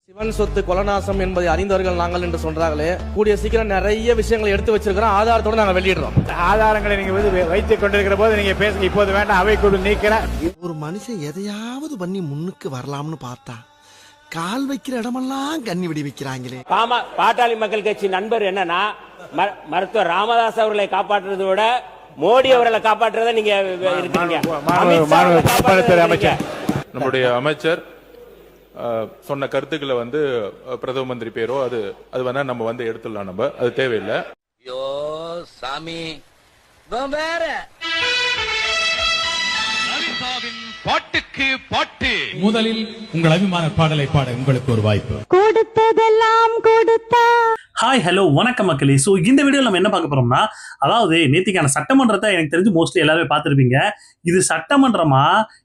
சிவன் சொத்து கொலநாசம் என்பதை அறிந்தவர்கள் நாங்கள் என்று சொல்றாங்களே, கூடிய சீக்கிரம் நிறைய விஷயங்களை எடுத்து வச்சிருக்கிறோம், ஆதாரத்தோடு நாங்கள் வெளியிடுறோம். ஆதாரங்களை நீங்க வைத்துக் கொண்டிருக்கிற போது நீங்க பேசுங்க. இப்போது வேண்டாம், அவை குழு நீக்கிறேன். ஒரு மனுஷன் எதையாவது பண்ணி முன்னுக்கு வரலாம்னு பார்த்தா கால் வைக்கிற இடமெல்லாம் கண்ணி விடி வைக்கிறாங்களே. பாட்டாளி மக்கள் கட்சி நண்பர் என்னன்னா, மருத்துவர் ராமதாஸ் அவர்களை காப்பாற்றுறதை விட மோடி அவர்களை காப்பாற்றுறதை நீங்க இருக்கீங்க. நம்முடைய அமைச்சர் சொன்ன கருத்துக்களை பிரதம மந்திரி பேரோ அது வேணா நம்ம எடுத்துடலாம், நம்ம அது தேவையில்லை. ஐயோ சாமி வேற பாட்டுக்கு பாட்டு. முதலில் உங்கள் அபிமான பாடலை பாட உங்களுக்கு ஒரு வாய்ப்பு. கொடுத்ததெல்லாம் கொடுத்தா. ஹாய் ஹலோ வணக்கம் மக்களே. ஸோ இந்த வீடியோவில் நம்ம என்ன பார்க்க போறோம்னா, அதாவது நேத்திக்கான சட்டமன்றத்தை எனக்கு தெரிஞ்சு மோஸ்ட்லி எல்லாருமே பார்த்துருப்பீங்க. இது சட்டமன்றமா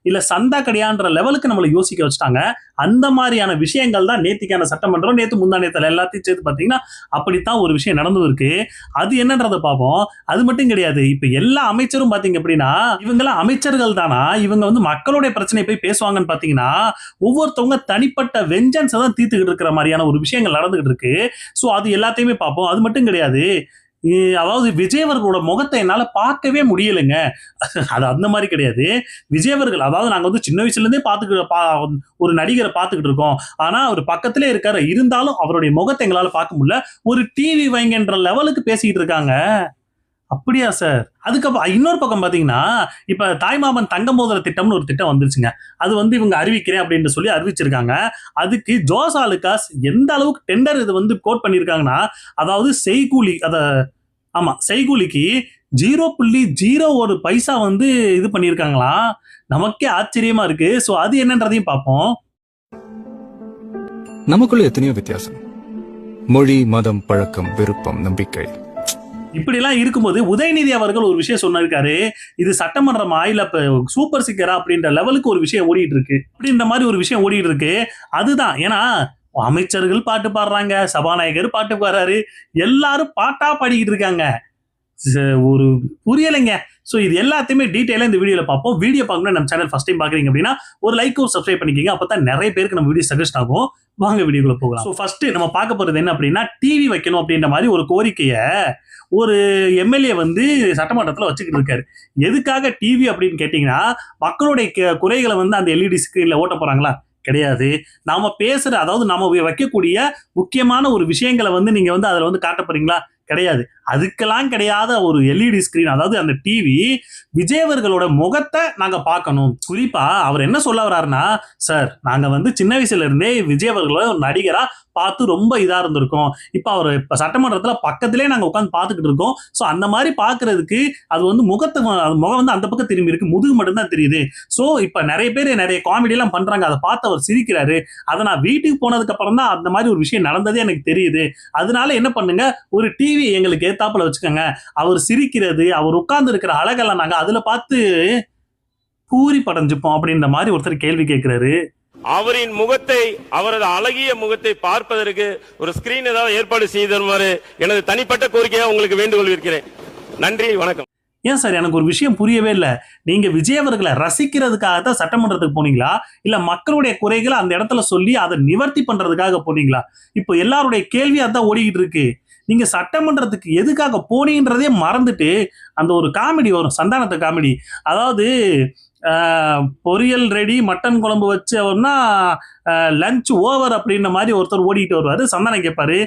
இல்லை சந்தா கடையான்ற லெவலுக்கு நம்மளை யோசிக்க வச்சுட்டாங்க. அந்த மாதிரியான விஷயங்கள் தான் நேத்திக்கான சட்டமன்றம். நேற்று முந்தா நேரத்தில் எல்லாத்தையும் சேர்த்து பார்த்தீங்கன்னா அப்படித்தான் ஒரு விஷயம் நடந்து இருக்கு. அது என்னன்றதை பார்ப்போம். அது மட்டும் கிடையாது, இப்போ எல்லா அமைச்சரும் பார்த்தீங்க அப்படின்னா இவங்கெல்லாம் அமைச்சர்கள் தானா, இவங்க மக்களுடைய பிரச்சனையை போய் பேசுவாங்கன்னு பார்த்தீங்கன்னா ஒவ்வொருத்தவங்க தனிப்பட்ட வெஞ்சன்ஸை தான் தீர்த்துக்கிட்டு இருக்கிற மாதிரியான ஒரு விஷயங்கள் நடந்துகிட்டு இருக்கு. ஸோ அது எல்லாத்தையுமே பார்ப்போம். அது மட்டும் கிடையாது, அதாவது விஜயவர்களோட முகத்தை என்னால பார்க்கவே முடியலைங்க. அது அந்த மாதிரி கிடையாது. விஜயவர்கள் அதாவது நாங்க சின்ன வயசுல இருந்தே ஒரு நடிகரை பார்த்துக்கிட்டு இருக்கோம். ஆனா அவர் பக்கத்திலே இருக்காரு, இருந்தாலும் அவருடைய முகத்தை எங்களால பார்க்க முடியல. ஒரு டிவி வைங்கன்ற லெவலுக்கு பேசிக்கிட்டு இருக்காங்க. அப்படியா சார்? அதுக்கப்புறம் இன்னொரு பக்கம் பாத்தீங்கன்னா, இப்ப தாய்மாமன் தங்கமோதர திட்டம்னு ஒரு திட்டம் வந்துருச்சுங்க. அது இவங்க அறிவிக்கிறேன் அப்படின்னு சொல்லி அறிவிச்சிருக்காங்க. அதுக்கு ஜோஸ் ஆலுகாஸ் எந்த அளவுக்கு டெண்டர் இது கோட் பண்ணியிருக்காங்கன்னா, அதாவது செய்கூலி செய்கூலிக்கு 0.01 பைசா இது பண்ணியிருக்காங்களாம். நமக்கே ஆச்சரியமா இருக்கு. ஸோ அது என்னன்றதையும் பார்ப்போம். நமக்குள்ள எத்தனையோ வித்தியாசம், மொழி, மதம், பழக்கம், விருப்பம், நம்பிக்கை, இப்படிலாம் இருக்கும்போது உதயநிதி அவர்கள் ஒரு விஷயம் சொன்னாரு. இது சட்டமன்றமா இல்ல சூப்பர் சிங்கரா அப்படின்ற லெவலுக்கு ஒரு விஷயம் ஓடிட்டு இருக்கு, அப்படின்ற மாதிரி ஒரு விஷயம் ஓடிட்டு இருக்கு. அதுதான், ஏன்னா அமைச்சர்கள் பாட்டு பாடுறாங்க, சபாநாயகர் பாட்டு பாடுறாரு, எல்லாரும் பாட்டா பாடிக்கிட்டு இருக்காங்க. ஒரு புரியலைங்க. ஸோ இது எல்லாத்தையுமே டீட்டெயிலாக இந்த வீடியோவில் பார்ப்போம். வீடியோ பார்க்கணும் நம்ம சேனல் ஃபர்ஸ்ட் டைம் பார்க்குறீங்க அப்படின்னா ஒரு லைக்கும் சப்ஸ்கிரைப் பண்ணிக்கோங்க. அப்போ தான் நிறைய பேருக்கு நம்ம வீடியோ சஜஸ்ட் ஆகும். வாங்க வீடியோக்குள்ள போகலாம். ஸோ ஃபர்ஸ்ட் நம்ம பார்க்க போகிறது என்ன அப்படின்னா, டிவி வைக்கணும் அப்படின்ற மாதிரி ஒரு கோரிக்கையை ஒரு எம்எல்ஏ சட்டமன்றத்தில் வச்சுக்கிட்டு இருக்காரு. எதுக்காக டிவி அப்படின்னு கேட்டிங்கன்னா, மக்களுடைய குறைகளை அந்த எல்இடி ஸ்கிரீனில் ஓட்ட போகிறாங்களா? கிடையாது. நாம பேசுற, அதாவது நாம வைக்கக்கூடிய முக்கியமான ஒரு விஷயங்களை நீங்க அதில் காட்ட போறீங்களா? கிடையாது. அதுக்கெல்லாம் கிடையாத ஒரு எல்இடி ஸ்கிரீன், அதாவது அந்த டிவி விஜயவர்களோட முகத்தை நாங்க பார்க்கணும். குறிப்பா அவர் என்ன சொல்ல வர்றாருன்னா, சார் நாங்க சின்ன வயசுல இருந்தே விஜயவர்களோட ஒரு நடிகரா பார்த்து ரொம்ப இதா இருந்திருக்கோம். அவர் சட்டமன்றத்துல பக்கத்திலே நாங்க உட்காந்து பார்த்துக்கிட்டு இருக்கோம். ஸோ அந்த மாதிரி பார்க்கறதுக்கு அது முகம் அந்த பக்கம் திரும்பி இருக்கு, முதுகு மட்டும்தான் தெரியுது. ஸோ இப்ப நிறைய பேர் நிறைய காமெடி எல்லாம் பண்றாங்க, அதை பார்த்து அவர் சிரிக்கிறாரு. அதை நான் வீட்டுக்கு போனதுக்கு அப்புறம் தான் அந்த மாதிரி ஒரு விஷயம் நடந்ததே எனக்கு தெரியுது. அதனால என்ன பண்ணுங்க, ஒரு டிவி எங்களுக்கு ஏத்தாப்புல வச்சுக்கோங்க. அவர் சிரிக்கிறது, அவர் உட்கார்ந்து இருக்கிற அழகெல்லாம் நாங்க அதுல பார்த்து பூரி படைஞ்சுப்போம் அப்படின்ற மாதிரி ஒருத்தர் கேள்வி கேட்கிறாரு. அவரின் முகத்தை, அவரது அழகிய முகத்தை பார்ப்பதற்கு ஒரு ஸ்கிரீன் ஏதாவது ஏற்பாடு செய்து தருமாறு எனது தனிப்பட்ட கோரிக்கையா உங்களுக்கு வேண்டுகோள் இருக்கிறேன். நன்றி, வணக்கம். ஏன் சார், எனக்கு ஒரு விஷயம் புரியவே இல்லை. நீங்க விஜயவர்களை ரசிக்கிறதுக்காக தான் சட்டமன்றத்துக்கு போனீங்களா, இல்ல மக்களுடைய குறைகளை அந்த இடத்துல சொல்லி அதை நிவர்த்தி பண்றதுக்காக போனீங்களா? இப்போ எல்லாருடைய கேள்வி அதான் ஓடிக்கிட்டு இருக்கு. நீங்க சட்டமன்றத்துக்கு எதுக்காக போனீங்கன்றதே மறந்துட்டு அந்த ஒரு காமெடி வரும், சந்தானத்தை காமெடி. அதாவது பொரியல் ரெடி, மட்டன் குழம்பு வச்சு அவர்னா லஞ்ச் ஓவர் அப்படின்ற மாதிரி ஒருத்தர் ஓடிட்டு வருவாரு. சந்தானம் கேட்பாரு,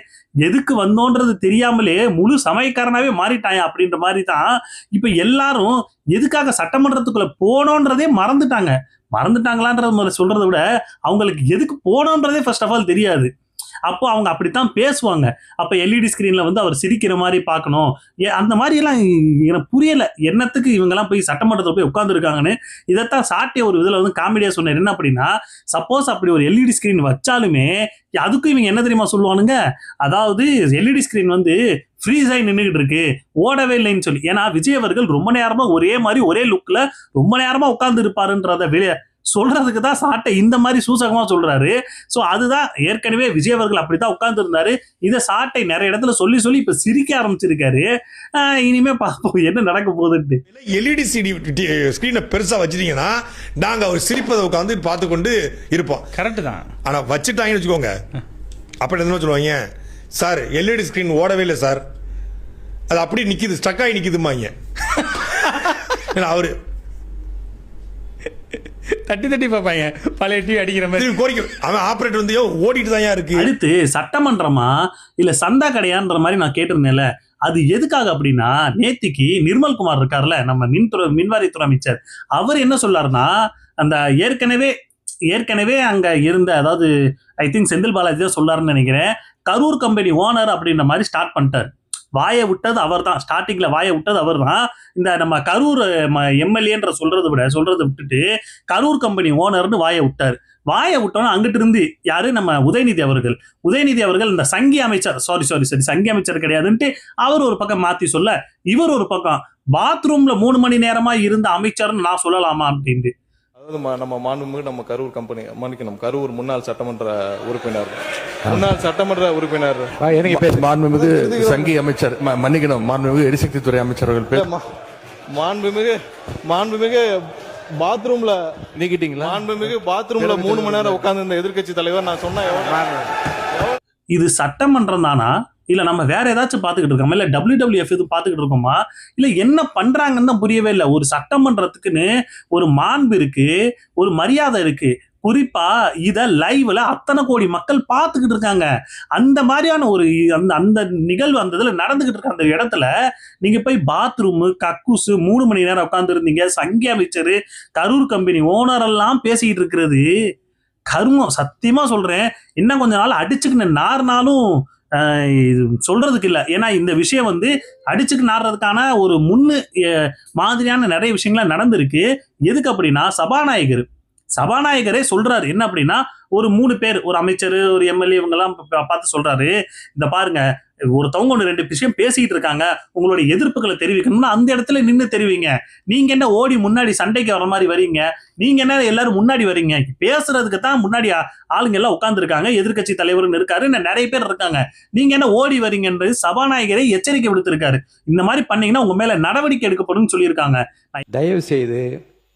எதுக்கு வந்தோன்றது தெரியாமலே முழு சமயக்காரனாவே மாறிட்டாயா அப்படின்ற மாதிரி தான் இப்ப எல்லாரும் எதுக்காக சட்டமன்றத்துக்குள்ள போனோன்றதே மறந்துட்டாங்களான்றத முதல்ல சொல்றதை விட அவங்களுக்கு எதுக்கு போனோன்றதே ஃபர்ஸ்ட் ஆஃப் ஆல் தெரியாது. அப்போ அவங்க அப்படித்தான் பேசுவாங்க. அப்ப எல்இடி ஸ்கிரீன்ல அவர் சிரிக்கிற மாதிரி பார்க்கணும், அந்த மாதிரி எல்லாம் எனக்கு புரியல. என்னத்துக்கு இவங்கெல்லாம் போய் சட்டமன்றத்தில் போய் உட்கார்ந்துருக்காங்கன்னு இதைத்தான் சாட்டிய ஒரு இதுல காமெடியா சொன்னார். என்ன அப்படின்னா, சப்போஸ் அப்படி ஒரு எல்இடி ஸ்கிரீன் வச்சாலுமே அதுக்கும் இவங்க என்ன தெரியுமா சொல்லுவானுங்க, அதாவது எல்இடி ஸ்கிரீன் ஃப்ரீஸ் ஆகி நின்றுகிட்டு இருக்கு, ஓடவே இல்லைன்னு சொல்லி. ஏன்னா விஜய் அவர்கள் ரொம்ப நேரமா ஒரே மாதிரி ஒரே லுக்ல ரொம்ப நேரமா உட்கார்ந்து இருப்பாருன்றத சொல்றதுக்கு தான் சாட்டை இந்த மாதிரி சூசகமா சொல்றாரு. சோ அதுதான் ஏற்கனவே விஜய் அவர்கள் அப்படித்தான் உட்கார்ந்து இருந்தாரு. இதை சாட்டை நிறைய இடத்துல சொல்லி சொல்லி இப்ப சிரிக்க ஆரம்பிச்சிருக்காரு. இனிமே பார்ப்போம் என்ன நடக்க போகுதுன்னு. எல்இடி ஸ்கிரீனை பெருசா வச்சிட்டீங்கன்னா நாங்க அவர் சிரிப்பதை உட்காந்து பார்த்து கொண்டு இருப்போம். கரெக்ட் தான். ஆனா வச்சுட்டாங்கன்னு வச்சுக்கோங்க, அப்படி என்ன சொல்லுவாங்க, சார் எல்இடி ஸ்கிரீன் ஓடவே இல்லை சார், அது அப்படி நிக்குது, ஸ்டக் ஆகி நிக்குதுமாங்க. அவரு தட்டி தட்டி பார்ப்பாங்க பழைய டிவி அடிக்கிற மாதிரி. கோரிக்கை அவன் ஆபரேட்டர் வந்து ஓடிட்டு தான் இருக்கு. அடுத்து சட்டமன்றமா இல்ல சந்தா கடையான்ற மாதிரி நான் கேட்டிருந்தேன்ல, அது எதுக்காக அப்படின்னா, நேத்திக்கு நிர்மல்குமார் இருக்காருல்ல நம்ம மின்வாரியத்துறை அமைச்சர், அவர் என்ன சொல்லாருன்னா, அந்த ஏற்கனவே அங்க இருந்த, அதாவது ஐ திங்க் செந்தில் பாலாஜி தான் சொல்லாருன்னு நினைக்கிறேன், கரூர் கம்பெனி ஓனர் அப்படின்ற மாதிரி ஸ்டார்ட் பண்ணிட்டார். வாயை விட்டது அவர் தான், ஸ்டார்டிங்ல வாயை விட்டது அவர் தான். இந்த நம்ம கரூர் எம்எல்ஏன்ற சொல்றதை விட்டுட்டு கரூர் கம்பெனி ஓனர்னு வாயை விட்டார். வாயை விட்டோன்னா அங்கிட்டு இருந்து யாரு, நம்ம உதயநிதி அவர்கள் இந்த சங்கி அமைச்சர், சாரி சங்கி அமைச்சர் கிடையாதுன்ட்டு அவர் ஒரு பக்கம் மாத்தி சொல்ல, இவர் ஒரு பக்கம் பாத்ரூம்ல 3 மணி நேரமா இருந்த அமைச்சர்னு நான் சொல்லலாமா அப்படின்ட்டு. அதாவது நம்ம மாண்புமிகு நம்ம கரூர் கம்பெனி மன்னிக்கணும், கரூர் முன்னாள் சட்டமன்ற உறுப்பினர் மாண்புமிகு சங்கி அமைச்சர், மன்னிக்கணும், மாண்புமிகு எரிசக்தி துறை அமைச்சர்கள் பேர் மாண்புமிகு பாத்ரூம்ல நீக்கிட்டீங்களா? மாண்புமிகு பாத்ரூம்ல 3 மணி நேரம் உட்கார்ந்து இருந்த எதிர்க்கட்சி தலைவர் நான் சொன்ன இது சட்டமன்றம் தானா, இல்ல நம்ம வேற ஏதாச்சும் பாத்துக்கிட்டு இருக்கோமா, இல்ல WWF இது பாத்துக்கிட்டு இருக்கோமா, இல்ல என்ன பண்றாங்கன்னு தான் புரியவே இல்லை. ஒரு சட்டமன்றத்துக்குன்னு ஒரு மாண்பு இருக்கு, ஒரு மரியாதை இருக்கு. குறிப்பா இத லைவ்ல அத்தனை கோடி மக்கள் பார்த்துக்கிட்டு இருக்காங்க. அந்த மாதிரியான ஒரு அந்த நிகழ்வு அந்த இதுல நடந்துகிட்டு இருக்க அந்த இடத்துல நீங்க போய் பாத்ரூம் கக்கூசு 3 மணி நேரம் உட்கார்ந்து இருந்தீங்க, சங்கி அமைச்சர் கரூர் கம்பெனி ஓனர் எல்லாம் பேசிக்கிட்டு இருக்கிறது கர்மம். சத்தியமா சொல்றேன், இன்னும் கொஞ்ச நாள் அடிச்சுக்கின்னு நார்னாலும் சொல்றதுக்கு இல்லை. ஏன்னா இந்த விஷயம் அடிச்சுக்கு நாடுறதுக்கான ஒரு மாதிரியான நிறைய விஷயங்கள்லாம் நடந்திருக்கு. எதுக்கு அப்படின்னா, சபாநாயகரே சொல்றாரு என்ன அப்படின்னா, ஒரு 3 பேர், ஒரு அமைச்சர், ஒரு எம்எல்ஏ, இவங்க எல்லாம் பார்த்து சொல்றாரு, இந்த பாருங்க, ஒருத்தவங்க 1-2 விஷயம் பேசிட்டு இருக்காங்க, உங்களுடைய எதிர்ப்புகளை தெரிவிக்கணும்னா அந்த இடத்துல நின்று தெரிவிங்க. நீங்க என்ன ஓடி முன்னாடி சண்டைக்கு வர மாதிரி வரீங்க? நீங்க என்ன எல்லாரும் முன்னாடி வரீங்க? பேசுறதுக்கு தான் முன்னாடி ஆளுங்க எல்லாம் உட்கார்ந்து இருக்காங்க, எதிர்கட்சி தலைவர்னு இருக்காரு, நிறைய பேர் இருக்காங்க, நீங்க என்ன ஓடி வரீங்கன்றது சபாநாயகரை எச்சரிக்கை விடுத்திருக்காரு. இந்த மாதிரி பண்ணீங்கன்னா உங்க மேல நடவடிக்கை எடுக்கப்படும் சொல்லியிருக்காங்க. தயவு செய்து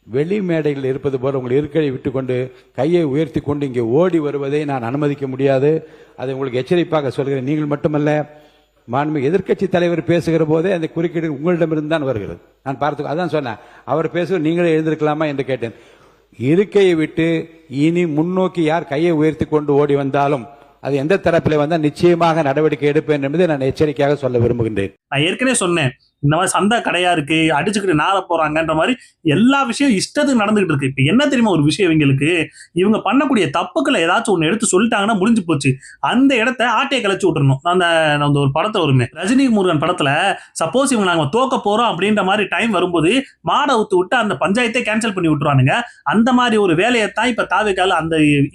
வெளி மேடைகள் இருப்பது போல உங்கள் இருக்கை விட்டுக்கொண்டு கையை உயர்த்தி கொண்டு இங்கே ஓடி வருவதை நான் அனுமதிக்க முடியாது. அதை உங்களுக்கு எச்சரிப்பாக சொல்கிறேன். நீங்கள் மட்டுமல்ல, மாண்புமிகு எதிர்க்கட்சி தலைவர் பேசுகிற போதே அந்த குறுக்கீடு உங்களிடமிருந்து தான் வருகிறது. நான் பார்த்து அதான் சொன்னேன், அவர் பேசுவது நீங்களே எழுந்திருக்கலாமா என்று கேட்டேன். இருக்கையை விட்டு இனி முன்னோக்கி யார் கையை உயர்த்தி கொண்டு ஓடி வந்தாலும் அது எந்த தரப்பில் வந்தால் நிச்சயமாக நடவடிக்கை எடுப்பேன் என்பதை நான் எச்சரிக்கையாக சொல்ல விரும்புகின்றேன். நான் ஏற்கனவே சொன்னேன், இந்த மாதிரி சந்தா கடையா இருக்கு, அடிச்சுக்கிட்டு நார போறாங்கன்ற மாதிரி எல்லா விஷயம் இஷ்டத்துக்கு நடந்துகிட்டு இருக்கு. இப்ப என்ன தெரியுமா ஒரு விஷயம், இவங்க பண்ணக்கூடிய தப்புக்களை ஏதாச்சும் ஒண்ணு எடுத்து சொல்லிட்டாங்கன்னா முடிஞ்சு போச்சு. அந்த இடத்த ஆட்டையை கழிச்சு விட்டுறணும். அந்த ஒரு படத்துல வருமே, ரஜினி முருகன் படத்துல, சப்போஸ் இவங்க நாங்க தோக்க போறோம் அப்படின்ற மாதிரி டைம் வரும்போது மாடை ஊத்து விட்டு அந்த பஞ்சாயத்தை கேன்சல் பண்ணி விட்டுருவானுங்க. அந்த மாதிரி ஒரு வேலையை தான் இப்ப தாவேக்கால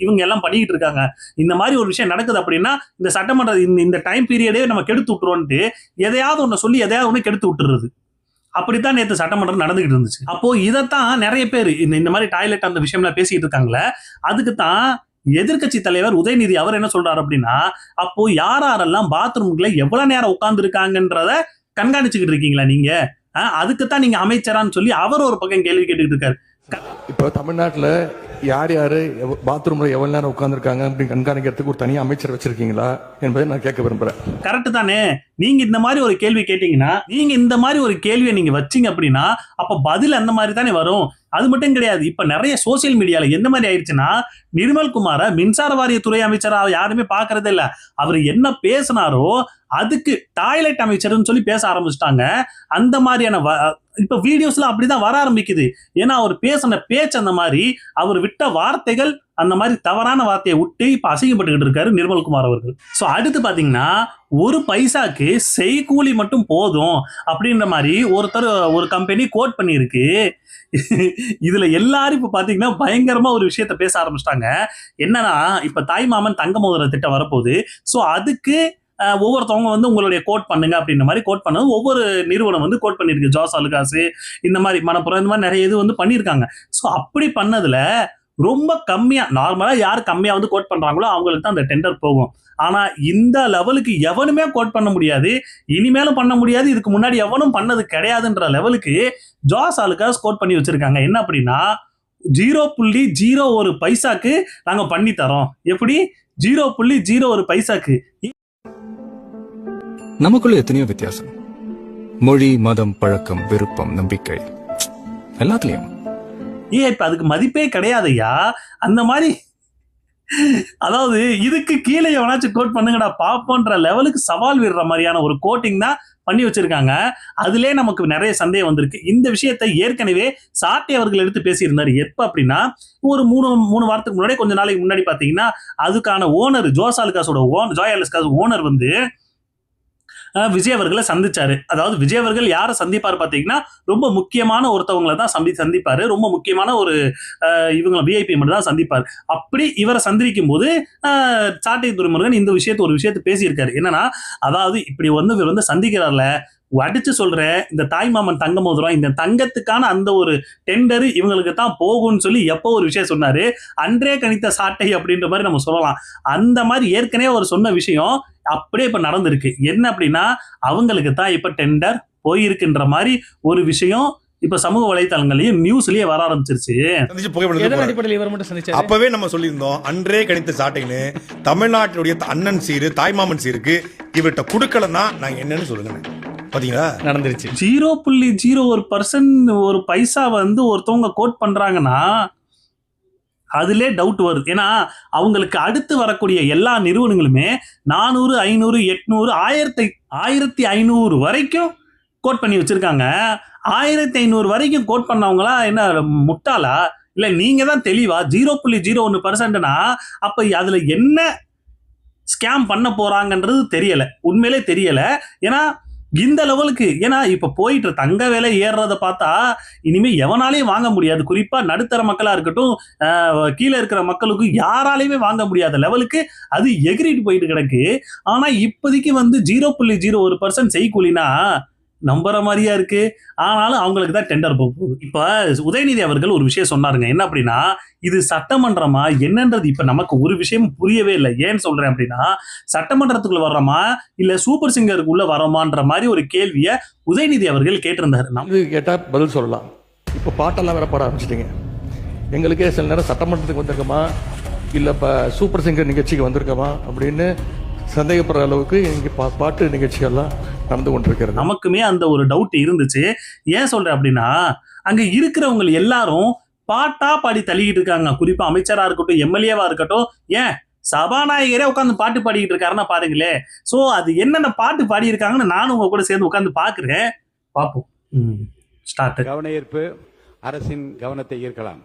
இவங்க எல்லாம் பண்ணிக்கிட்டு இருக்காங்க. இந்த மாதிரி ஒரு விஷயம் நடக்குது அப்படின்னா இந்த சட்டமன்ற இந்த டைம் பீரியடே நம்ம கெடுத்து விட்டுருவோன்ட்டு எதையாவது ஒண்ணு சொல்லி எதையாவது ஒண்ணு கெடுத்து விட்டுறது. அப்படித்தான் நேற்று சட்டமன்றம் நடந்துகிட்டு இருந்துச்சு. அப்போ இதைத்தான் நிறைய பேர் இந்த மாதிரி டாய்லெட் அந்த விஷயம்லாம் பேசிட்டு இருக்காங்களே, அதுக்கு தான் எதிர்கட்சி தலைவர் உதயநிதி அவர் என்ன சொல்றாரு அப்படின்னா, அப்போ யாரெல்லாம் பாத்ரூம்ல எவ்வளவு நேரம் உட்கார்ந்து இருக்காங்கன்றத கண்காணிச்சுக்கிட்டு இருக்கீங்களா நீங்க? அதுக்குத்தான் நீங்க அமைச்சரான்னு சொல்லி அவர் ஒரு பக்கம் கேள்வி கேட்டுக்கிட்டு இருக்காரு. இப்போ தமிழ்நாட்டில் யார் பாத்ரூம்ல எவ்வளவு நேரம் உட்கார்ந்துருக்காங்க அப்படின்னு கண்காணிக்கிறதுக்கு ஒரு தனியாக அமைச்சர் வச்சிருக்கீங்களா என்பதை நான் கேட்க விரும்புறேன். கரெக்ட் தானே? நீங்க இந்த மாதிரி ஒரு கேள்வி கேட்டீங்கன்னா, நீங்க இந்த மாதிரி ஒரு கேள்வியை நீங்க வச்சீங்க அப்படின்னா அப்ப பதில் அந்த மாதிரி தானே வரும். அது மட்டும் கிடையாது, இப்ப நிறைய சோசியல் மீடியால எந்த மாதிரி ஆயிடுச்சுன்னா, நிர்மல்குமார மின்சார வாரிய துறை அமைச்சரா யாருமே பாக்குறதே இல்ல. அவர் என்ன பேசினாரோ அதுக்கு டாய்லெட் அமைச்சர்னு சொல்லி பேச ஆரம்பிச்சிட்டாங்க. அந்த மாதிரியான இப்ப வீடியோஸ்ல அப்படிதான் வர ஆரம்பிக்குது. ஏன்னா அவர் பேசின பேச்சு அந்த மாதிரி, அவர் விட்ட வார்த்தைகள் அந்த மாதிரி தவறான வார்த்தையை விட்டு இப்ப அசிங்கப்பட்டுக்கிட்டு இருக்காரு நிர்மல்குமார் அவர்கள். சோ அடுத்து பாத்தீங்கன்னா, ஒரு பைசாக்கு செய்கூலி மட்டும் போதும் அப்படின்ற மாதிரி ஒரு கம்பெனி கோட் பண்ணியிருக்கு. இதுல எல்லாரும் இப்ப பாத்தீங்கன்னா பயங்கரமா ஒரு விஷயத்த பேச ஆரம்பிச்சிட்டாங்க. என்னன்னா, இப்ப தாய்மாமன் தங்க மோதிர திட்டம் வரப்போகுது. சோ அதுக்கு ஒவ்வொருத்தவங்க உங்களுடைய கோட் பண்ணுங்க அப்படின்ற மாதிரி கோட் பண்ணது ஒவ்வொரு நிறுவனம் கோட் பண்ணிருக்கு. ஜாஸ் அலுகாசு, இந்த மாதிரி மணப்புறம், இந்த மாதிரி நிறைய இது பண்ணியிருக்காங்க. ஸோ அப்படி பண்ணதுல ரொம்ப கம்மியா, நார்மலா யார் கம்மியா வந்து கோட் பண்றாங்களோ அவங்களுக்கு தான் அந்த டெண்டர் போகும். ஆனா இந்த லெவலுக்கு எவனுமே கோட் பண்ண முடியாது, இனிமேலும் பண்ண முடியாது, இதுக்கு முன்னாடி எவனும் பண்ணது கிடையாதுன்ற லெவலுக்கு ஜாஸ் ஆலுகாஸ் கோட் பண்ணி வச்சிருக்காங்க. என்ன அப்படின்னா 0.01 பைசாக்கு நாங்க பண்ணி தரோம். எப்படி 0.01 பைசாக்கு? நமக்குள்ள எத்தனையோ வித்தியாசம், மொழி, மதம், பழக்கம், விருப்பம், நம்பிக்கை, எல்லாத்துலயும். இப்ப அதுக்கு மதிப்பே கிடையாதுயா. அந்த மாதிரி, அதாவது இதுக்கு கீழே எவனாச்சும் கோட் பண்ணுங்கடா பாப்போன்ற லெவலுக்கு சவால் விடுற மாதிரியான ஒரு கோட்டிங் தான் பண்ணி வச்சிருக்காங்க. அதுலயே நமக்கு நிறைய சந்தேகம் வந்திருக்கு. இந்த விஷயத்தை ஏற்கனவே சாட்டை அவர்கள் எடுத்து பேசியிருந்தாரு. எப்ப அப்படின்னா ஒரு மூணு வாரத்துக்கு முன்னாடி, கொஞ்ச நாளைக்கு முன்னாடி பாத்தீங்கன்னா அதுக்கான ஓனர் ஜோஸ் ஆலுகாஸோட ஜாய் ஆலுகாஸ் ஓனர் வந்து விஜய் அவர்களை சந்திச்சாரு. அதாவது விஜய் அவர்கள் யாரை சந்திப்பாரு பாத்தீங்கன்னா ரொம்ப முக்கியமான ஒருத்தவங்களை தான் சந்திப்பாரு. ரொம்ப முக்கியமான ஒரு இவங்க விஐபி மட்டும் தான் சந்திப்பாரு. அப்படி இவரை சந்திக்கும் போது சாட்டை துரைமுருகன் இந்த ஒரு விஷயத்தை பேசியிருக்காரு. என்னன்னா, அதாவது இப்படி வந்து இவர் வந்து சந்திக்கிறார்ல, அடிச்சு சொல்றேன், இந்த தாய்மாமன் தங்க மோதிரம், இந்த தங்கத்துக்கான அந்த ஒரு டெண்டர் இவங்களுக்கு தான் போகும்னு சொல்லி எப்போ ஒரு விஷயம் சொன்னாரு, அன்றே கணித்த சாட்டை அப்படின்ற மாதிரி நம்ம சொல்லலாம். அந்த மாதிரி ஏற்கனவே அவர் சொன்ன விஷயம் அப்படியே இப்ப நடந்திருக்கு. என்ன அப்படின்னா, அவங்களுக்கு தான் இப்ப டெண்டர் போயிருக்குன்ற மாதிரி ஒரு விஷயம் இப்ப சமூக வலைதளங்களையும் நியூஸ்லயே வர ஆரம்பிச்சிருச்சு. அப்பவே நம்ம சொல்லியிருந்தோம், அன்றே கணித்த சாட்டைன்னு தமிழ்நாட்டினுடைய அண்ணன் சீரு, தாய்மாமன் சீருக்கு இவர்கிட்ட கொடுக்கலன்னா நாங்க என்னன்னு சொல்லுங்க. பாத்தீங்களா, நடந்துருச்சு. 0.01% ஒரு பைசா வந்து ஒருத்தவங்க கோட் பண்றாங்கன்னா அதுல டவுட் வருது. ஏன்னா அவங்களுக்கு அடுத்து வரக்கூடிய எல்லா நிறுவனங்களுமே 400, 500, 800, 1500 வரைக்கும் கோட் பண்ணி வச்சிருக்காங்க. 1500 வரைக்கும் கோட் பண்ணவங்களா என்ன முட்டாளா? இல்ல நீங்க தான் தெளிவா 0.01%னா அப்ப அதுல என்ன ஸ்கேம் பண்ண போறாங்கன்றது தெரியல, உண்மையிலே தெரியல. ஏன்னா இந்த லெவலுக்கு, ஏன்னா இப்ப போயிட்டு தங்க விலை ஏறுறத பார்த்தா இனிமே எவனாலையும் வாங்க முடியாது. குறிப்பா நடுத்தர மக்களா இருக்கட்டும், கீழே இருக்கிற மக்களுக்கு யாராலையுமே வாங்க முடியாத லெவலுக்கு அது எகிரிட்டு போயிட்டு கிடக்கு. ஆனா இப்போதைக்கு வந்து 0.01% செய்கூலினா நம்புற மாதிரியா இருக்கு. ஆனாலும் அவங்களுக்கு தான் டெண்டர் போக போகுது. இப்ப உதயநிதி அவர்கள் ஒரு விஷயம் சொன்னாருங்க. என்ன அப்படின்னா, இது சட்டமன்றமா என்னன்றது இப்ப நமக்கு ஒரு விஷயம் புரியவே இல்லை. ஏன்னு சொல்றேன் அப்படின்னா, சட்டமன்றத்துக்குள்ள வர்றோமா இல்ல சூப்பர் சிங்கருக்குள்ள வரோமான்ற மாதிரி ஒரு கேள்வியை உதயநிதி அவர்கள் கேட்டிருந்தாரு. நம்ம கேட்டா பதில் சொல்லலாம். இப்ப பாட்டெல்லாம் வேற பாட ஆரம்பிச்சிட்டீங்க. எங்களுக்கே சில நேரம் சட்டமன்றத்துக்கு வந்திருக்கோமா இல்ல இப்ப சூப்பர் சிங்கர் நிகழ்ச்சிக்கு வந்திருக்கோமா அப்படின்னு சந்தேகப்படுற அளவுக்கு இங்க பாட்டு நிகழ்ச்சிகள்லாம் நடந்து கொண்டிருக்கிறது. நமக்குமே அந்த ஒரு டவுட் இருந்துச்சு. ஏன் சொல்றேன் அப்படின்னா, அங்க இருக்கிறவங்க எல்லாரும் பாட்டா பாடி தள்ளிக்கிட்டு இருக்காங்க. குறிப்பா அமைச்சரா இருக்கட்டும், எம்எல்ஏவா இருக்கட்டும், ஏன் சபாநாயகரே உட்காந்து பாட்டு பாடிக்கிட்டு இருக்காருன்னா பாருங்களேன். சோ அது என்னென்ன பாட்டு பாடி இருக்காங்கன்னு நானும் உங்க கூட சேர்ந்து உட்காந்து பாக்குறேன். பாப்போம். ஸ்டார்ட். கவன ஈர்ப்பு, அரசின் கவனத்தை ஈர்க்கலாம்.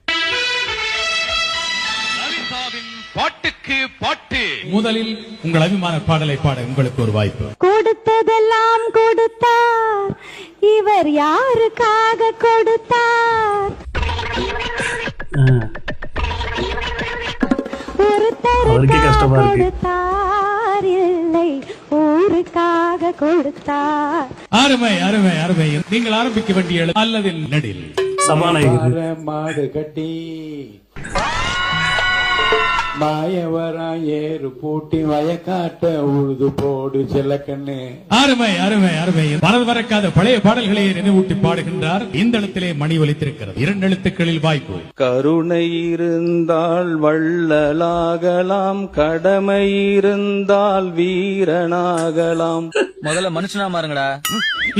பாட்டுக்கு பாட்டு. முதலில் உங்கள் அபிமான பாடலை பாட உங்களுக்கு ஒரு வாய்ப்பு. கொடுத்ததெல்லாம் கொடுத்தார், இவர் யாருக்காக கொடுத்தார்? அவருக்கே கஷ்டமா இருக்கு. கொடுத்தார் இல்லை, ஊருக்காக கொடுத்தார். அருமை அருமை அருமை. நீங்கள் ஆரம்பிக்க வேண்டிய அல்லது நடில் சபாநாயகர் மாடு கட்டி மாயவரா ஏறு பூட்டி வயக்காட்ட உழுது போடு செல்லக்கண்ணு. அருமை அருமை அருமை. வரக்காத பழைய பாடல்களை நினைவூட்டி பாடுகின்றார். இந்த இடத்திலே மணி ஒலித்திருக்கிறது. 2 எழுத்துக்களில் வாய்ப்பு. கருணை இருந்தால் வள்ளலாகலாம், கடமை இருந்தால் வீரனாகலாம். முதல்ல மனுஷனா மாறுங்கடா.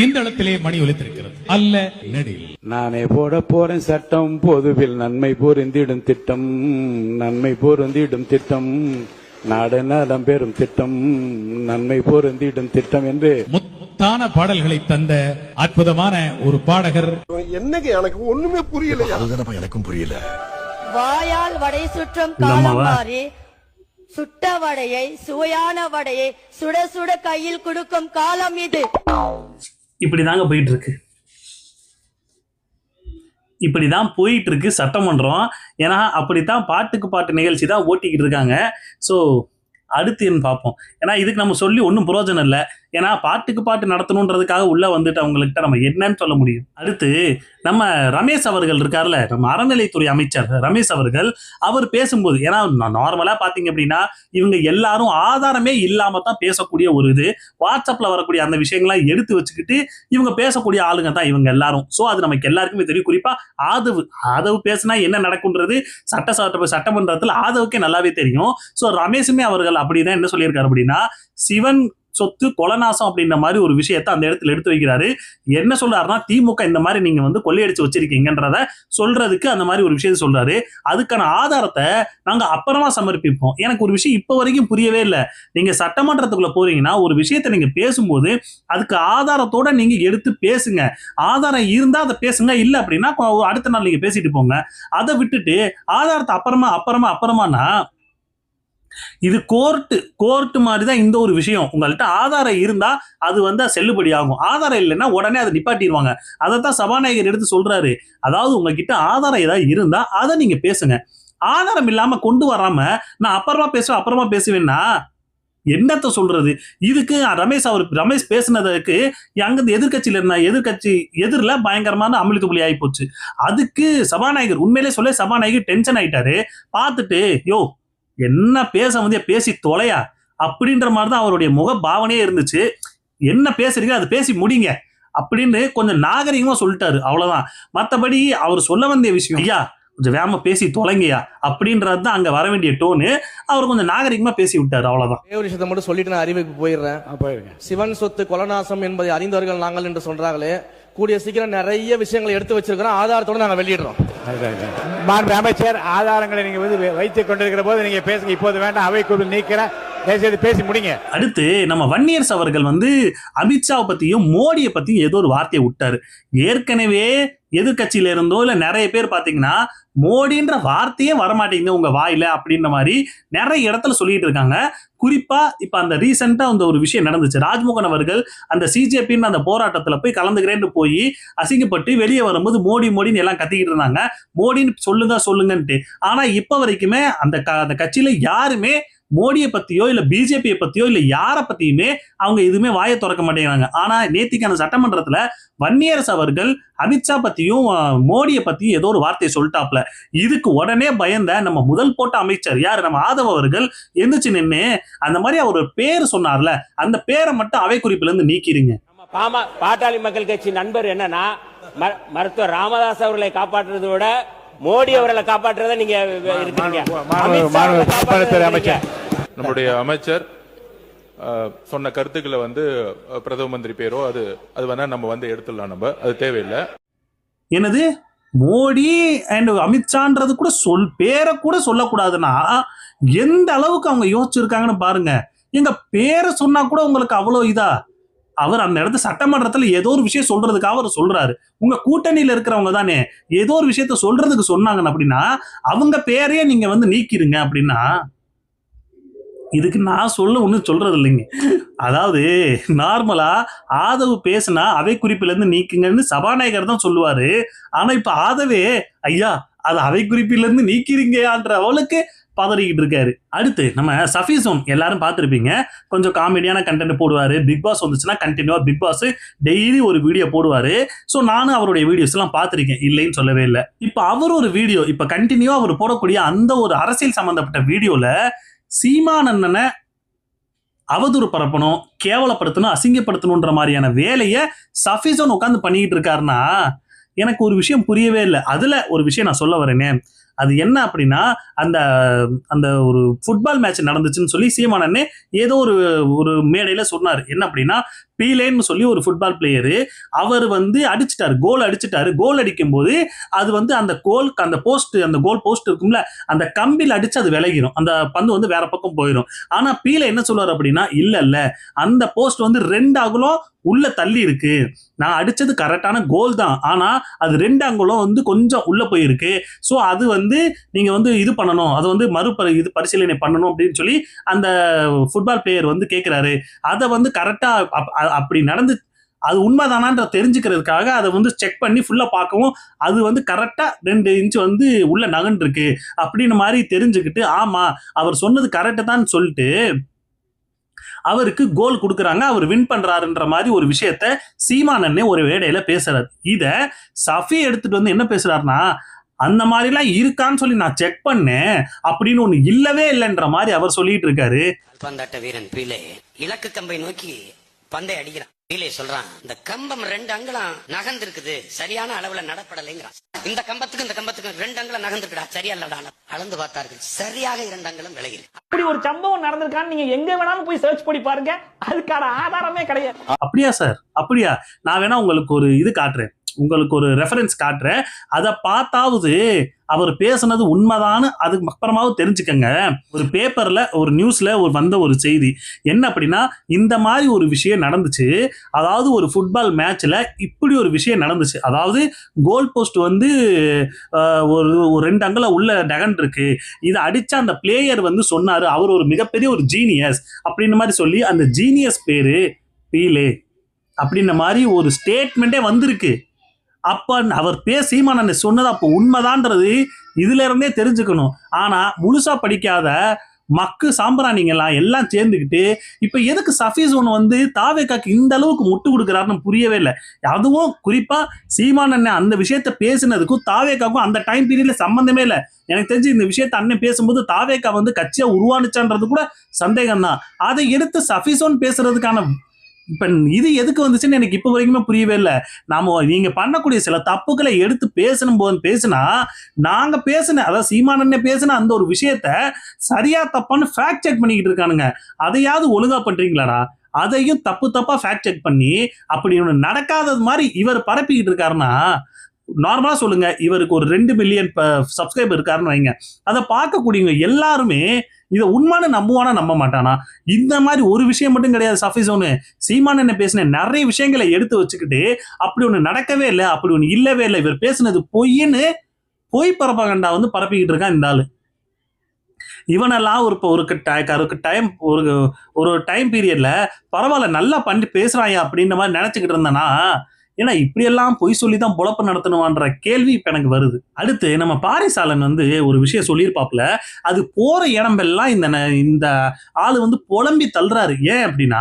இந்த இடத்திலே மணி ஒலித்திருக்கிறது. அல்ல நெடில். நானே போட போறேன் சட்டம், பொதுவில் நன்மை பொருந்திடும் திட்டம், நன்மை பொருந்திடும் திட்டம், நாடு நலம் பெறும் திட்டம், நன்மை பொருந்திடும் திட்டம் என்று முத்தான பாடல்களை தந்த அற்புதமான ஒரு பாடகர். என்னங்க எனக்கு ஒண்ணுமே புரியல. அதுதான் எனக்கும் புரியல. வாயால் வடை சுற்றும் காலம் மாறி, சுட்ட வடையை, சுவையான வடையை சுட சுட கையில் கொடுக்கும் காலம் இது. இப்படிதாங்க போயிட்டு இருக்கு. இப்படிதான் போயிட்டு இருக்கு சட்டமன்றம். ஏன்னா அப்படித்தான் பாட்டுக்கு பாட்டு நிகழ்ச்சி தான் ஓட்டிக்கிட்டு இருக்காங்க. ஸோ அடுத்து என்ன பார்ப்போம். ஏன்னா இதுக்கு நம்ம சொல்லி ஒன்றும் பிரயோஜனம் இல்லை. ஏன்னா பாட்டுக்கு பாட்டு நடத்தணுன்றதுக்காக உள்ள வந்துட்டு அவங்கள்ட்ட நம்ம என்னன்னு சொல்ல முடியும். அடுத்து நம்ம ரமேஷ் அவர்கள் இருக்கார்ல, நம்ம அறநிலைத்துறை அமைச்சர் ரமேஷ் அவர்கள், அவர் பேசும்போது, ஏன்னா நார்மலா பாத்தீங்க அப்படின்னா இவங்க எல்லாரும் ஆதாரமே இல்லாம தான் பேசக்கூடிய ஒரு இது, வாட்ஸ்அப்ல வரக்கூடிய அந்த விஷயங்கள்லாம் எடுத்து வச்சுக்கிட்டு இவங்க பேசக்கூடிய ஆளுங்க தான் இவங்க எல்லாரும். சோ அது நமக்கு எல்லாருக்குமே தெரியும். குறிப்பா ஆதவ் பேசினா என்ன நடக்கும்ன்றது சட்டமன்றத்தில் ஆதவுக்கே நல்லாவே தெரியும். சோ ரமேஷுமே அவர்கள் அப்படிதான் என்ன சொல்லியிருக்காரு அப்படின்னா, சிவன் சொத்து கொலநாசம் அப்படின்ற மாதிரி ஒரு விஷயத்தை அந்த இடத்துல எடுத்து வைக்கிறாரு. என்ன சொல்றாருன்னா, திமுக இந்த மாதிரி நீங்க வந்து கொள்ளையடிச்சு வச்சிருக்கீங்கன்றத சொல்றதுக்கு அந்த மாதிரி ஒரு விஷயத்தை சொல்றாரு. அதுக்கான ஆதாரத்தை நாங்க அப்புறமா சமர்ப்பிப்போம். எனக்கு ஒரு விஷயம் இப்ப வரைக்கும் புரியவே இல்லை. நீங்க சட்டமன்றத்துக்குள்ள போறீங்கன்னா ஒரு விஷயத்தை நீங்க பேசும்போது அதுக்கு ஆதாரத்தோட நீங்க எடுத்து பேசுங்க. ஆதாரம் இருந்தா அதை பேசுங்க, இல்ல அப்படின்னா அடுத்த நாள் நீங்க பேசிட்டு போங்க. அதை விட்டுட்டு ஆதாரத்தை அப்புறமானா இது கோர்ட் மாதிரி தான் இந்த ஒரு விஷயம். உங்கள்கிட்ட ஆதாரம் இருந்தா அது வந்து செல்லுபடி ஆகும், ஆதாரம் இல்லைன்னா உடனே அதை நிப்பாட்டிடுவாங்க. அதைத்தான் சபாநாயகர் எடுத்து சொல்றாரு. அதாவது உங்ககிட்ட ஆதாரம் ஏதாவது இருந்தா அதை நீங்க பேசுங்க, ஆதாரம் இல்லாம கொண்டு வராம நான் அப்புறமா பேசுவேன்னா என்னத்த சொல்றது? இதுக்கு ரமேஷ் பேசினதுக்கு அங்கிருந்து எதிர்கட்சி எதிரில பயங்கரமான அமிழ்த்து புள்ளி ஆகி போச்சு. அதுக்கு சபாநாயகர் உண்மையிலே சொல்ல சபாநாயகர் டென்ஷன் ஆயிட்டாரு. பார்த்துட்டு யோ என்ன பேச வந்து பேசி தொலையா அப்படின்ற மாதிரி தான் அவருடைய முக பாவனையே இருந்துச்சு. என்ன பேசுறீங்க அதை பேசி முடிங்க அப்படின்னு கொஞ்சம் நாகரிகமா சொல்லிட்டாரு, அவ்வளவுதான். மற்றபடி அவர் சொல்ல வந்த விஷயம், ஐயா கொஞ்சம் வேகமா பேசி தொலைங்கயா அப்படின்றது தான் அங்க வர வேண்டிய டோனு. அவர் கொஞ்சம் நாகரிகமா பேசி விட்டாரு, அவ்வளவுதான். ஒரு விஷயத்தை மட்டும் சொல்லிட்டு நான் அறிவிப்பு போயிடுறேன். சிவன் சொத்து கொலநாசம் என்பதை அறிந்தவர்கள் நாங்கள் என்று சொல்றாங்களே, கூடிய சீக்கிரம் நிறைய விஷயங்களை எடுத்து வச்சிருக்கிறோம், ஆதாரத்தோடு நாங்கள் வெளியிடுறோம். அமைச்சர், ஆதாரங்களை நீங்க வந்து வைத்துக் கொண்டிருக்கிற போது நீங்க பேசுங்க, இப்போது வேண்டாம், அவை குழு நீக்கிறேன், பேசி முடிங்க. அடுத்து நம்ம வன்னியர்ஸ் அவர்கள் வந்து அமித்ஷாவை பத்தியும் மோடியை பத்தியும் ஏதோ ஒரு வார்த்தையை விட்டாரு. ஏற்கனவே எதிர்கட்சியில இருந்தோ இல்ல நிறைய பேர் பாத்தீங்கன்னா மோடின்ற வார்த்தையே வரமாட்டேங்குது உங்க வாயில அப்படின்ற மாதிரி நிறைய இடத்துல சொல்லிட்டு இருக்காங்க. குறிப்பா இப்ப அந்த ரீசெண்டா அந்த ஒரு விஷயம் நடந்துச்சு. ராஜ்மோகன் அவர்கள் அந்த சிஜேபின்னு அந்த போராட்டத்துல போய் கலந்துக்கிறேன்னு போய் அசிங்கப்பட்டு வெளியே வரும்போது மோடின்னு எல்லாம் கத்திக்கிட்டு இருந்தாங்க. மோடின்னு சொல்லுங்கன்ட்டு. ஆனா இப்ப வரைக்குமே அந்த கட்சியில யாருமே மோடியை பத்தியோ இல்ல பிஜேபியை பத்தியோ இல்ல யார பத்தியுமே அவங்க எதுவுமே வாயை திறக்க மாட்டேங்கிறாங்க. ஆனா நேத்திக்கான சட்டமன்றத்துல வன்னியரசு அவர்கள் அமித்ஷா பத்தியும் மோடியை பத்தியும் ஏதோ ஒரு வார்த்தையை சொல்லிட்டாப்ல. இதுக்கு உடனே பயந்த நம்ம முதல் போட்ட அமைச்சர் யாரு, நம்ம ஆதவ் அவர்கள் எந்திரிச்சு நின்று அந்த மாதிரி அவர் பேர் சொன்னார்ல, அந்த பேரை மட்டும் அவை குறிப்புல இருந்து நீக்கிருங்க. பாட்டாளி மக்கள் கட்சி நண்பர் என்னன்னா, மருத்துவர் ராமதாஸ் அவர்களை காப்பாற்றுறதை விட மோடி அவர்களை காப்பாற்றுறதை நீங்க அமைச்சர் நம்முடைய அமைச்சர் சொன்ன கருத்துக்களை வந்து பிரதம மந்திரி பேரோ அது வேணா நம்ம வந்து எடுத்துடலாம், நம்ம அது தேவையில்லை. என்னது மோடி அண்ட் அமித்ஷான்றது கூட பேரை கூட சொல்லக்கூடாதுன்னா எந்த அளவுக்கு அவங்க யோசிச்சிருக்காங்கன்னு பாருங்க. எங்க பேரை சொன்னா கூட உங்களுக்கு அவ்வளவு இதா? அவர் அந்த இடத்துல சட்டமன்றத்துல ஏதோ ஒரு விஷயம் சொல்றதுக்காக அவர் சொல்றாரு. உங்க கூட்டணியில இருக்கிறவங்க தானே ஏதோ ஒரு விஷயத்த சொல்றதுக்கு சொன்னாங்க அப்படின்னா அவங்க பேரையே நீங்க வந்து நீக்கிருங்க அப்படின்னா இதுக்கு நான் ஒன்னும் சொல்றது இல்லைங்க. அதாவது நார்மலா ஆதவ் பேசினா அவை குறிப்பில இருந்து நீக்குங்கன்னு சபாநாயகர் தான் சொல்லுவாரு. ஆனா இப்ப ஆதவே ஐயா அது அவை குறிப்பில இருந்து நீக்கிறீங்கன்ற அவளுக்கு பதறிக்கிட்டு இருக்காரு. அடுத்து நம்ம சஃபீசோன் எல்லாரும் பார்த்துருப்பீங்க, கொஞ்சம் காமெடியான கண்டென்ட் போடுவாரு. பிக் பாஸ் வந்துச்சுன்னா கண்டினியூவா பிக் பாஸ் டெய்லி ஒரு வீடியோ போடுவாரு. ஸோ நானும் அவருடைய வீடியோஸ் எல்லாம் பார்த்துருக்கேன், இல்லைன்னு சொல்லவே இல்லை. இப்போ அவர் ஒரு வீடியோ இப்போ கண்டினியூவா அவர் போடக்கூடிய அந்த ஒரு அரசியல் சம்பந்தப்பட்ட வீடியோல சீமானண்ணனை அவதூறு பரப்பணும், கேவலப்படுத்தணும், அசிங்கப்படுத்தணுன்ற மாதிரியான வேலையை சஃபீசோன் உட்காந்து பண்ணிக்கிட்டு இருக்காருன்னா எனக்கு ஒரு விஷயம் புரியவே இல்லை. அதுல ஒரு விஷயம் நான் சொல்ல வரேனே, அது என்ன அப்படின்னா அந்த அந்த ஒரு ஃபுட்பால் மேட்ச் நடந்துச்சுன்னு சொல்லி சீமானண்ணே ஏதோ ஒரு மேடையில சொன்னார். என்ன அப்படின்னா பீலேன்னு சொல்லி ஒரு ஃபுட்பால் பிளேயரு அவர் வந்து கோல் அடிச்சிட்டாரு. கோல் அடிக்கும் போது அது வந்து அந்த கோல் அந்த கோல் போஸ்ட் இருக்கும்ல, அந்த கம்பியில் அடிச்சு அது விலகிடும், அந்த பந்து வந்து வேற பக்கம் போயிடும். ஆனா பீலே என்ன சொல்றாரு அப்படின்னா இல்ல அந்த போஸ்ட் வந்து 2 அங்குலம் உள்ள தள்ளி இருக்கு, நான் அடிச்சது கரெக்டான கோல் தான், ஆனா அது 2 அங்குலம் வந்து கொஞ்சம் உள்ள போயிருக்கு. ஸோ அது வந்து நீங்க வந்து இது பண்ணணும், அது வந்து பரிசீலனை பண்ணணும் அப்படின்னு சொல்லி அந்த ஃபுட்பால் பிளேயர் வந்து கேட்கிறாரு. அதை வந்து கரெக்டா அப்படி நடந்து அது உண்மைதானான்ற தெரிஞ்சுக்கிறதுக்காக அதை வந்து செக் பண்ணி ஃபுல்லா பார்க்கவும் அது வந்து கரெக்டா 2 இன்ச் வந்து உள்ள நகன்று இருக்கு அப்படின்னு மாதிரி தெரிஞ்சுக்கிட்டு ஆமா அவர் சொன்னது கரெக்டா தான் சொல்லிட்டு அவருக்கு கோல் கொடுக்குறாங்க, அவர் வின் பண்றாருன்ற மாதிரி ஒரு விஷயத்த சீமானன்னே ஒரு வேடையில பேசுறாரு. இத சஃபி எடுத்துட்டு வந்து என்ன பேசுறாருன்னா, அந்த மாதிரிலாம் இருக்கான்னு சொல்லி நான் செக் பண்ணேன், அப்படின்னு ஒண்ணு இல்லவே இல்லைன்ற மாதிரி அவர் சொல்லிட்டு இருக்காரு. பந்தாட்ட வீரன் பீலே இலக்கு கம்பை நோக்கி பந்தை அடிக்கிறான். பீலே சொல்றான், இந்த கம்பம் 2 அங்குலம் நகர்ந்திருக்குது, சரியான அளவுல நடப்படலைங்கிறான். இந்த கம்பத்துக்கு 2 அங்குலம் நகர்ந்துருக்குடா, சரியா இல்லடா. அளந்து பார்த்தார்கள், சரியாக 2 அங்குலம் விலகிரு. அப்படி ஒரு சம்பவம் நடந்திருக்கான்னு நீங்க எங்க வேணாலும் போய் சர்ச் பண்ணி பாருங்க, அதுக்கான ஆதாரமே கிடையாது. அப்படியா சார்? அப்படியா? நான் வேணா உங்களுக்கு ஒரு இது காட்டுறேன், உங்களுக்கு ஒரு ரெஃபரன்ஸ் காட்டுறேன். அதை பார்த்தாவது அவர் பேசுனது உண்மைதான்னு அதுக்கு அப்புறமாவும் தெரிஞ்சுக்கங்க. ஒரு பேப்பர்ல ஒரு நியூஸ்ல வந்த ஒரு செய்தி என்ன அப்படின்னா, இந்த மாதிரி ஒரு விஷயம் நடந்துச்சு. அதாவது ஒரு ஃபுட்பால் மேட்ச்ல இப்படி ஒரு விஷயம் நடந்துச்சு. அதாவது கோல் போஸ்ட் வந்து ஒரு 2 அங்குலம் உள்ள நகன் இருக்கு, இதை அடிச்சா அந்த பிளேயர் வந்து சொன்னாரு, அவர் ஒரு மிகப்பெரிய ஒரு ஜீனியஸ் அப்படின்னு மாதிரி சொல்லி, அந்த ஜீனியஸ் பேரு பீலே அப்படின்ற மாதிரி ஒரு ஸ்டேட்மெண்டே வந்திருக்கு. அப்ப அவர் சீமானன் சொன்னது அப்போ உண்மைதான்றது இதுல இருந்தே தெரிஞ்சுக்கணும். ஆனா முழுசா படிக்காத மக்கு சாம்பிராணிங்கெல்லாம் எல்லாம் சேர்ந்துக்கிட்டு இப்ப எதுக்கு சஃபீஸ் ஒன்று வந்து தாவேக்காக்கு இந்த அளவுக்கு முட்டு கொடுக்குறாருன்னு புரியவே இல்லை. அதுவும் குறிப்பா சீமானன் அந்த விஷயத்த பேசினதுக்கும் தாவேக்காக்கும் அந்த டைம் பீரியட்ல சம்பந்தமே இல்லை. எனக்கு தெரிஞ்சு இந்த விஷயத்த அண்ணன் பேசும்போது தாவேக்கா வந்து கட்சியா உருவானுச்சான்றது கூட சந்தேகம் தான். அதை எடுத்து சஃபீஸோன்னு பேசுறதுக்கான இப்ப இது எதுக்கு வந்துச்சுன்னு எனக்கு இப்ப வரைக்குமே புரியவே இல்லை. நாம நீங்க பண்ணக்கூடிய சில தப்புகளை எடுத்து பேசினா நாங்க பேசின, அதாவது சீமானன்னே பேசின அந்த ஒரு விஷயத்த சரியா தப்பான்னு ஃபேக்ட் செக் பண்ணிக்கிட்டு இருக்கானுங்க. அதையாவது ஒழுங்கா பண்றீங்களாடா? அதையும் தப்பா ஃபேக்ட் செக் பண்ணி அப்படி ஒண்ணு நடக்காதது மாதிரி இவர் பரப்பிக்கிட்டு இருக்காருன்னா, நார்மலா சொல்லுங்க, இவருக்கு ஒரு 2 மில்லியன் சப்ஸ்கிரைபர் இருக்காருன்னு வைங்க. அதை பார்க்கக்கூடியவங்க எல்லாருமே இதை உண்மையான நம்புவானா நம்ப மாட்டானா? இந்த மாதிரி ஒரு விஷயம் மட்டும் கிடையாது சஃபீஸோன்னு, சீமானன் பேசின நிறைய விஷயங்களை எடுத்து வச்சுக்கிட்டு அப்படி ஒண்ணு நடக்கவே இல்லை, அப்படி ஒண்ணு இல்லவே இல்லை, இவர் பேசினது பொய்ன்னு பொய் பரப்பகண்டா வந்து பரப்பிக்கிட்டு இருக்கான் இந்த ஆளு. இவனெல்லாம் ஒரு டைம் பீரியட்ல பரவாயில்ல நல்லா பண்ணி பேசுறாயா அப்படின்ற மாதிரி நினைச்சுக்கிட்டு இருந்தானா, ஏன்னா இப்படியெல்லாம் பொய் சொல்லி தான் பொழப்பு நடத்தணுமான்ற கேள்வி இப்ப எனக்கு வருது. அடுத்து நம்ம பாரிசாலன் வந்து ஒரு விஷயம் சொல்லியிருப்பாப்புல, அது போற இடம்பெல்லாம் இந்த ஆளு வந்து புலம்பி தள்ளுறாரு. ஏன் அப்படின்னா,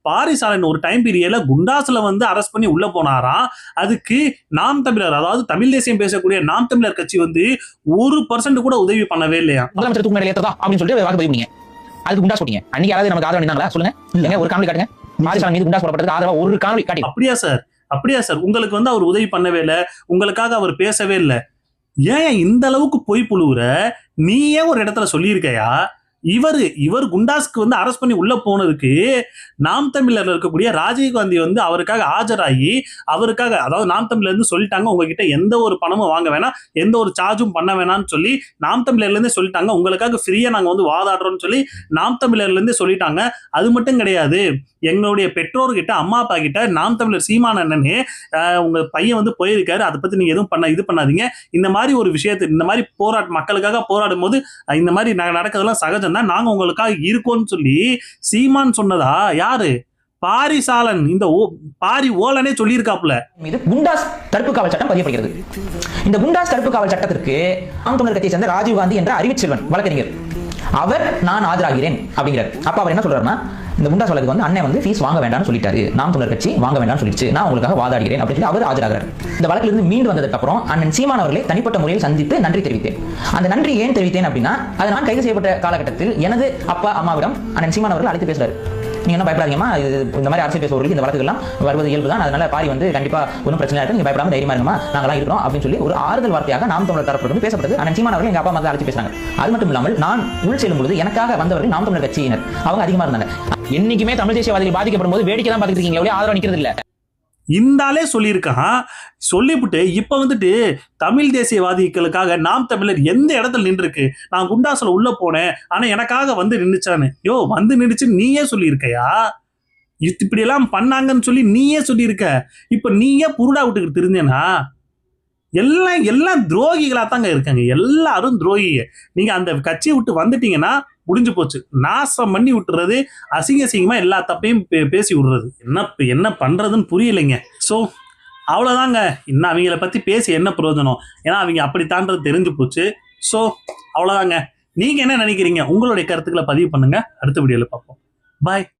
பாரிசாலன் ஒரு டைம் பீரியட்ல குண்டாஸ்ல வந்து அரெஸ்ட் பண்ணி உள்ள போனாராம். அதுக்கு நாம் தமிழர், அதாவது தமிழ் தேசியம் பேசக்கூடிய நாம் தமிழர் கட்சி வந்து 1% கூட உதவி பண்ணவே இல்லையா. முதலமைச்சர் தூக்கு மேலே ஏத்ததா அப்படின்னு சொல்லிட்டு வாக்கு பதிவு பண்ணீங்க, அதுக்கு குண்டாஸ் போட்டீங்க. அன்னைக்கு யாராவது நமக்கு ஆதரவு நின்னாங்களா சொல்லுங்க, ஒரு காணொலி காட்டுங்க. பாரிசாலன் மீது குண்டாஸ் போடப்பட்டதுக்கு ஆதரவா ஒரு காணொலி காட்டி. அப்படியா சார்? உங்களுக்கு வந்து அவர் உதவி பண்ணவே இல்லை, உங்களுக்காக அவர் பேசவே இல்லை. ஏன் இந்த அளவுக்கு பொய் புழுவுற? நீயே ஒரு இடத்துல சொல்லியிருக்கையா, இவர் குண்டாஸ்க்கு வந்து அரெஸ்ட் பண்ணி உள்ள போனதுக்கு நாம் தமிழர்ல இருக்கக்கூடிய ராஜீவ்காந்தி வந்து அவருக்காக ஆஜராகி அவருக்காக, அதாவது நாம் தமிழர்ல இருந்து சொல்லிட்டாங்க, உங்ககிட்ட எந்த ஒரு பணமும் வாங்க வேணாம், எந்த ஒரு சார்ஜும் பண்ண வேணாம்னு சொல்லி நாம் தமிழர்ல இருந்தே சொல்லிட்டாங்க, உங்களுக்காக ஃப்ரீயா நாங்க வந்து வாதாடுறோம்னு சொல்லி நாம் தமிழர்ல இருந்தே சொல்லிட்டாங்க. அது மட்டும் கிடையாது, எங்களுடைய பெற்றோர்கிட்ட அம்மா அப்பா கிட்ட நாம் தமிழர் சீமானன்னே உங்க பையன் வந்து போயிருக்காரு, அதை பத்தி நீங்க எதுவும் இது பண்ணாதீங்க, இந்த மாதிரி ஒரு விஷயத்தை, இந்த மாதிரி மக்களுக்காக போராடும் போது இந்த மாதிரி நடக்கிறதெல்லாம் சகஜம் தான், நாங்க உங்களுக்காக இருக்கோம்னு சொல்லி சீமான் சொன்னதா யாரு? பாரிசாலன், இந்த பாரி ஓலனே சொல்லியிருக்காப்புல. மீது குண்டாஸ் தடுப்பு காவல் சட்டம் பதியப்படுகிறது. இந்த குண்டாஸ் தடுப்பு காவல் சட்டத்திற்கு நாம் தமிழர் கட்சியை சேர்ந்த ராஜீவ்காந்தி என்ற அறிவுச்செல்வன் வழக்கறிஞர் அவர் நான் ஆஜராகிறேன் அப்படிங்கிறார். அப்ப அவர் என்ன சொல்றாருன்னா, இந்த குண்டாஸ் வழக்கு வந்து அண்ணன் வந்து ஃபீஸ் வாங்க வேண்டாம்னு சொல்லிட்டாரு, நாம் தமிழர் கட்சி வாங்க வேண்டாம்னு சொல்லிடுச்சு, நான் உங்களுக்காக வாதாடுகிறேன் அப்படின்னு சொல்லி அவர் ஆஜராகிறார். இந்த வழக்கில் இருந்து மீண்டு வந்ததுக்கு அப்புறம் அண்ணன் சீமான் அவர்களை தனிப்பட்ட முறையில் சந்தித்து நன்றி தெரிவித்தேன். அந்த நன்றி ஏன் தெரிவித்தேன் அப்படின்னா, அது நான் கைது செய்யப்பட்ட காலகட்டத்தில் எனது அப்பா அம்மாவிடம் அண்ணன் சீமான் அவர்கள் அழைத்து பேசுறாரு. நீங்க என்ன பயப்படாதீங்கம்மா, இந்த மாதிரி அரசியல் பேசுபவர்களுக்கு இந்த வழக்குகள்லாம் வருவது இயல்பு தான், அதனால பாரி வந்து கண்டிப்பா ஒன்றும் பிரச்சனை இருக்கு, நீங்க பயப்படாம தைரியமா இருங்கம்மா, நாங்களாம் இருக்கிறோம் அப்படின்னு சொல்லி ஒரு ஆறுதல் வார்த்தையாக நாம் தமிழர் தரப்பு பேசப்பட்டது. அண்ணன் சீமான் அவர்கள் எங்க அப்பா அம்மா அழைத்து பேசுறாங்க. அது மட்டும் இல்லாமல் நான் உள் செல்லும் பொழுது எனக்காக வந்தவர்கள் நாம் தமிழர் கட்சியினர், அவங்க அதிகமா இருந்தாங்க. என்னைக்குமே தமிழ் தேசியவாதிகள் பாதிக்கப்படும் போது வேடிக்கை தான் பார்த்துட்டு இருக்கீங்க, ஆதரவு நிக்கிறது இல்ல. இந்தாலே சொல்லியிருக்கான். சொல்லிவிட்டு இப்ப வந்துட்டு தமிழ் தேசியவாதிகளுக்காக நாம் தமிழர் எந்த இடத்துல நின்று இருக்கு, நான் குண்டாசுல உள்ள போனேன் ஆனா எனக்காக வந்து நின்றுச்சான்னு, வந்து நின்றுச்சு நீயே சொல்லியிருக்கையா? இப்படி எல்லாம் பண்ணாங்கன்னு சொல்லி நீயே சொல்லியிருக்க. இப்ப நீயே புருடா விட்டுக்கிட்டு தெரிஞ்சேனா? எல்லாம் துரோகிகளா தாங்க இருக்காங்க, எல்லாரும் துரோகிங்க. நீங்க அந்த கட்சியை விட்டு வந்துட்டீங்கன்னா முடிஞ்சு போச்சு. நாசம் பண்ணி விட்டுறது, அசிங்கமா எல்லா தப்பையும் பேசி விடுறது, என்ன பண்றதுன்னு புரியலைங்க. ஸோ அவ்வளோதாங்க. இன்னும் அவங்கள பத்தி பேசி என்ன பிரயோஜனம்? ஏன்னா அவங்க அப்படித்தான்றது தெரிஞ்சு போச்சு. ஸோ அவ்வளோதாங்க. நீங்க என்ன நினைக்கிறீங்க? உங்களுடைய கருத்துக்களை பதிவு பண்ணுங்க. அடுத்த வீடியோல பார்ப்போம். பாய்.